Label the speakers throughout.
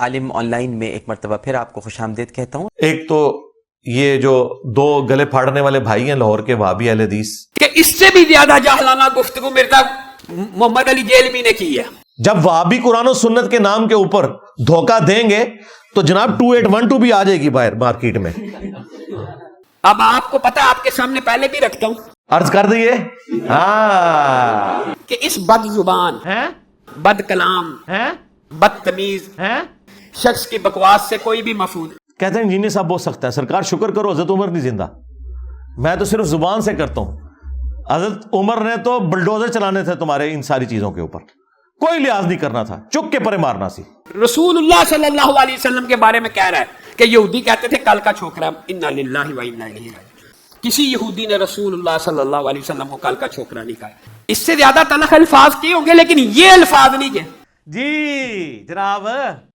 Speaker 1: Alam on line میں ایک مرتبہ پھر آپ کو خوش آمدید کہتا ہوں۔
Speaker 2: ایک تو یہ جو دو گلے پھاڑنے والے بھائی ہیں لاہور کے وہابی اہل حدیث،
Speaker 3: کہ اس سے بھی زیادہ جاہلانہ گفتگو مرزا محمد علی جیلوی نے کی ہے۔
Speaker 2: جب وہابی قرآن و سنت کے نام کے اوپر دھوکہ دیں گے تو جناب 2812 بھی آ جائے گی باہر مارکیٹ میں۔
Speaker 3: اب آپ کو پتا، آپ کے سامنے پہلے بھی رکھتا ہوں،
Speaker 2: عرض کر دیے ہاں
Speaker 3: کہ اس بد زبان، بد کلام، بدتمیز شخص کی بکواس سے کوئی بھی محفوظ۔
Speaker 2: کہتے ہیں انجینئر صاحب بہت سخت ہے، سرکار شکر کرو حضرت عمر نہیں زندہ، میں تو صرف زبان سے کرتا ہوں، حضرت عمر نے تو بلڈوزر چلانے تھے تمہارے ان ساری چیزوں کے اوپر، کوئی لحاظ نہیں کرنا تھا، چک کے پرے مارنا سی۔
Speaker 3: رسول اللہ صلی اللہ علیہ وسلم کے بارے میں کہہ رہا ہے کہ یہودی کہتے تھے کل کا چھوکرا، انا للہ و انا الیہ راجعون۔ کسی یہودی نے رسول اللہ صلی اللہ علیہ وسلم کو کل کا چھوکرا نہیں کہا۔ اس سے زیادہ تلخ الفاظ کیے ہوں گے لیکن یہ الفاظ نہیں کہے۔
Speaker 2: جی جناب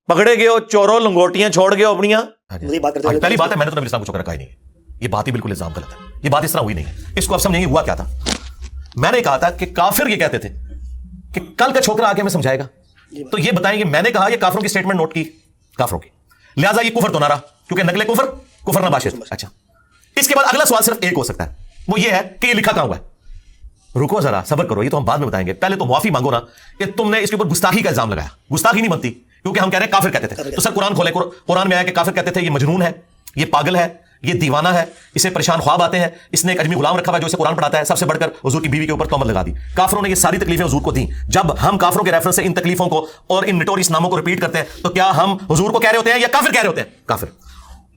Speaker 2: پکڑے گئے ہو چوروں لنگوٹیاں چھوڑ گئے ہو اپنیاں۔ پہلی بات ہے میں نے تو نبی اسلام کو چھوکرا کہا ہی نہیں ہے، یہ بات ہی بالکل الزام غلط ہے، یہ بات اس طرح ہوئی نہیں ہے۔ اس کو اب سمجھیں ہوا کیا تھا؟ میں نے کہا تھا کہ کافر یہ کہتے تھے کہ کل کا چھوکرا آگے ہمیں سمجھائے گا، تو یہ بتائیں کہ میں نے کہا یہ کافروں کی سٹیٹمنٹ نوٹ کی، کافروں کی، لہٰذا یہ کفر تو نہ رہا کیونکہ نقل کفر کفر نہ باشد۔ اچھا اس کے بعد اگلا سوال صرف ایک ہو سکتا ہے، وہ یہ ہے کہ یہ لکھا کہاں ہوا ہے؟ رکو ذرا صبر کرو، یہ تو ہم بعد میں بتائیں گے، پہلے تو معافی مانگو نا کہ تم نے اس کے اوپر گستاخی کا الزام لگایا۔ گستاخی نہیں بنتی کیونکہ ہم کہہ رہے ہیں کافر کہتے تھے، تو سر قرآن کھولے، قرآن میں آیا کہ کافر کہتے تھے یہ مجنون ہے، یہ پاگل ہے، یہ دیوانہ ہے، اسے پریشان خواب آتے ہیں، اس نے ایک اجمی غلام رکھا ہوا ہے جو اسے قرآن پڑھاتا ہے، سب سے بڑھ کر حضور کی بیوی کے اوپر تہمت لگا دی۔ کافروں نے یہ ساری تکلیفیں حضور کو دیں۔ جب ہم کافروں کے ریفرنس سے ان تکلیفوں کو اور ان نٹوریس ناموں کو ریپیٹ کرتے ہیں تو کیا ہم حضور کو کہہ رہے ہوتے ہیں یا کافر کہہ رہے ہوتے ہیں؟ کافر۔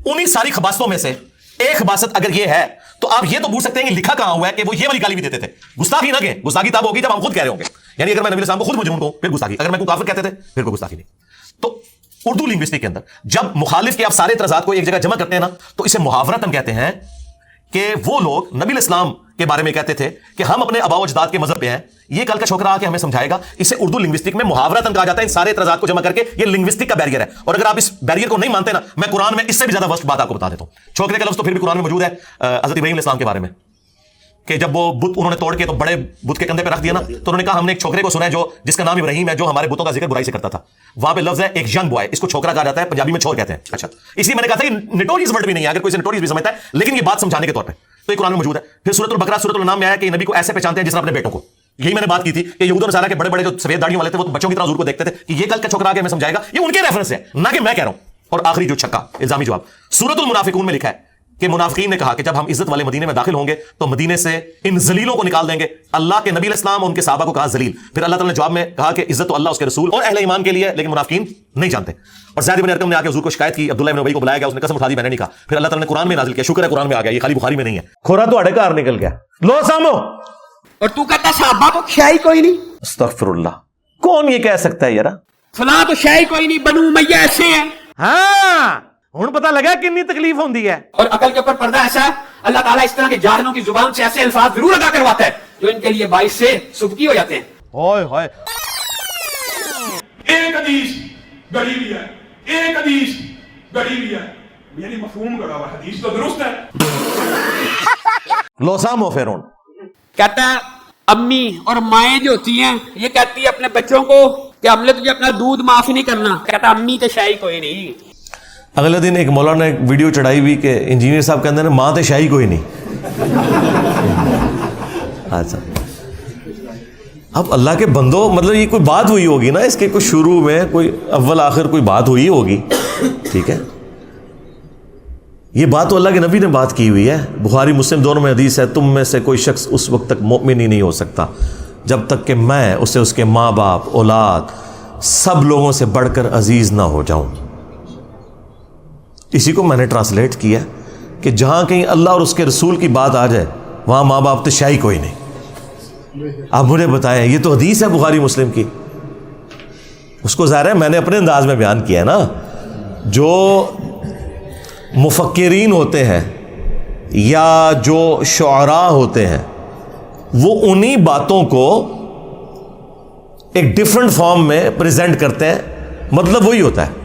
Speaker 2: انہی ساری خباستوں میں سے ایک خباست اگر یہ ہے تو آپ یہ تو پوچھ سکتے ہیں کہ لکھا کہاں ہوا ہے کہ وہ یہ والی گالی بھی دیتے تھے۔ گستاخی نہ کہ گستاخی تب ہوگی جب ہم خود کہہ رہے ہوں گے، یعنی اگر میں نبی السلام کو خود مجنون کہوں پھر گستاخی، اگر میں کو کافر کہتے تھے پھر کوئی گستاخی نہیں۔ تو اردو لنگوسٹک کے اندر جب مخالف کے آپ سارے اعتراضات کو ایک جگہ جمع کرتے ہیں نا تو اسے محاورتاً کہتے ہیں کہ وہ لوگ نبی الاسلام کے بارے میں کہتے تھے کہ ہم اپنے آباء و اجداد کے مذہب پہ ہیں، یہ کل کا چھوکرا آ کے ہمیں سمجھائے گا۔ اسے اردو لنگوسٹک میں محاورتاً کہا جاتا ہے، ان سارے اعتراضات کو جمع کر کے، یہ لنگوسٹک کا بیریئر ہے۔ اور اگر آپ اس بیریئر کو نہیں مانتے نا، میں قرآن میں اس سے بھی زیادہ ورسٹ بات آپ کو بتا دیتا ہوں۔ چھوکرے کا لفظ تو پھر بھی قرآن میں موجود ہے حضرت ابراہیم علیہ السلام کے بارے میں، کہ جب وہ بت انہوں نے توڑ کے تو بڑے بت کے کندھے پہ رکھ دیا نا، تو انہوں نے کہا ہم نے ایک چھوکرے کو سنا ہے جو جس کا نام ابراہیم ہے، جو ہمارے بتوں کا ذکر برائی سے کرتا تھا۔ وہاں پہ لفظ ہے ایک ینگ بوائے، اس کو چھوکرا کہا جاتا ہے، پنجابی میں چھور کہتے ہیں۔ اچھا اس لیے میں نے کہا تھا کہ نٹوریس ورڈ بھی نہیں ہے، اگر کوئی اسے نٹوریس بھی سمجھتا ہے، لیکن یہ بات سمجھانے کے طور پہ تو یہ قرآن میں موجود ہے۔ پھر سورۃ البقرہ سورۃ الانعام میں آیا کہ نبی کو ایسے پہچانتے ہیں جس طرح اپنے بیٹوں کو۔ یہی میں نے بات کی تھی کہ یہود و نصارہ کے بڑے بڑے جو سفید داڑھیوں والے تھے وہ بچوں کی طرح حضور کو دیکھتے تھے کہ یہ کل کا چھوکرا آگے ہمیں سمجھائے گا، یہ ان کے ریفرنس ہے نہ کہ میں کہہ رہا ہوں۔ اور آخری جو چھکا الزامی جواب سورۃ المنافقون میں لکھا ہے کہ منافقین نے کہا کہ جب ہم عزت والے مدینے میں داخل ہوں گے تو مدینے سے ان ذلیلوں کو نکال دیں گے۔ اللہ کے نبی علیہ السلام اور ان کے صحابہ کو کہا ذلیل، پھر اللہ تعالیٰ نے جواب میں کہا کہ عزت تو اللہ اس کے رسول اور اہل ایمان کے لیے، لیکن منافقین نہیں جانتے۔ اور زید بن ارقم نے آ کے حضور کو شکایت کی، عبداللہ بن ابی کو بلایا گیا، اس نے قسم اٹھا دی میں نے نہیں کہا۔ پھر اللہ تعالیٰ نے قرآن میں نازل کیا، شکر ہے قرآن میں آ گیا، یہ خالی بخاری میں نہیں ہے۔ کھورا تو اڑے کار نکل گیا، لو سامو۔
Speaker 3: اور تو کہتا صحابہ کو شاہی کوئی نہیں،
Speaker 2: استغفر اللہ، کون یہ کہہ سکتا ہے یار؟
Speaker 3: فلاں تو شاہی کوئی نہیں، بنو امیہ ایسے ہیں۔
Speaker 2: ہاں ہن پتہ لگا کتنی تکلیف ہوندی ہے۔
Speaker 3: اور عقل کے اوپر پردہ ایسا ہے، اللہ تعالیٰ اس طرح کے جاہلوں کی زبان سے ایسے الفاظ ضرور ادا کرواتا ہے جو ان کے لیے باعث سے سبکی ہو جاتے ہیں۔
Speaker 2: اوئے ہوئے،
Speaker 4: ایک حدیث گڑی بھی ہے، ایک حدیث گڑی بھی ہے، یعنی مفہوم گڑا ہوا، حدیث تو درست ہے۔
Speaker 2: لو سامو پھر
Speaker 3: کہتا ہے امی اور مائیں جو ہوتی ہیں یہ کہتی ہے اپنے بچوں کو کہ ہم نے تجھے اپنا دودھ معاف نہیں کرنا، کہتا امی تو شاہی کوئی نہیں۔
Speaker 2: اگلے دن ایک مولانا نے ایک ویڈیو چڑھائی ہوئی کہ انجینئر صاحب کہتے ہیں ماں تے شاہی کوئی نہیں۔ اچھا اب اللہ کے بندو، مطلب یہ کوئی بات ہوئی ہوگی نا، اس کے کوئی شروع میں کوئی اول آخر کوئی بات ہوئی ہوگی، ٹھیک ہے؟ یہ بات تو اللہ کے نبی نے بات کی ہوئی ہے، بخاری مسلم دونوں میں حدیث ہے، تم میں سے کوئی شخص اس وقت تک مومن ہی نہیں ہو سکتا جب تک کہ میں اسے اس کے ماں باپ، اولاد، سب لوگوں سے بڑھ کر عزیز نہ ہو جاؤں۔ اسی کو میں نے ٹرانسلیٹ کیا کہ جہاں کہیں اللہ اور اس کے رسول کی بات آ جائے وہاں ماں باپ تو شاہی کوئی نہیں۔ آپ مجھے بتائیں، یہ تو حدیث ہے بخاری مسلم کی، اس کو ظاہر ہے میں نے اپنے انداز میں بیان کیا ہے نا۔ جو مفکرین ہوتے ہیں یا جو شعراء ہوتے ہیں وہ انہی باتوں کو ایک ڈیفرنٹ فارم میں پریزنٹ کرتے ہیں، مطلب وہی ہوتا ہے۔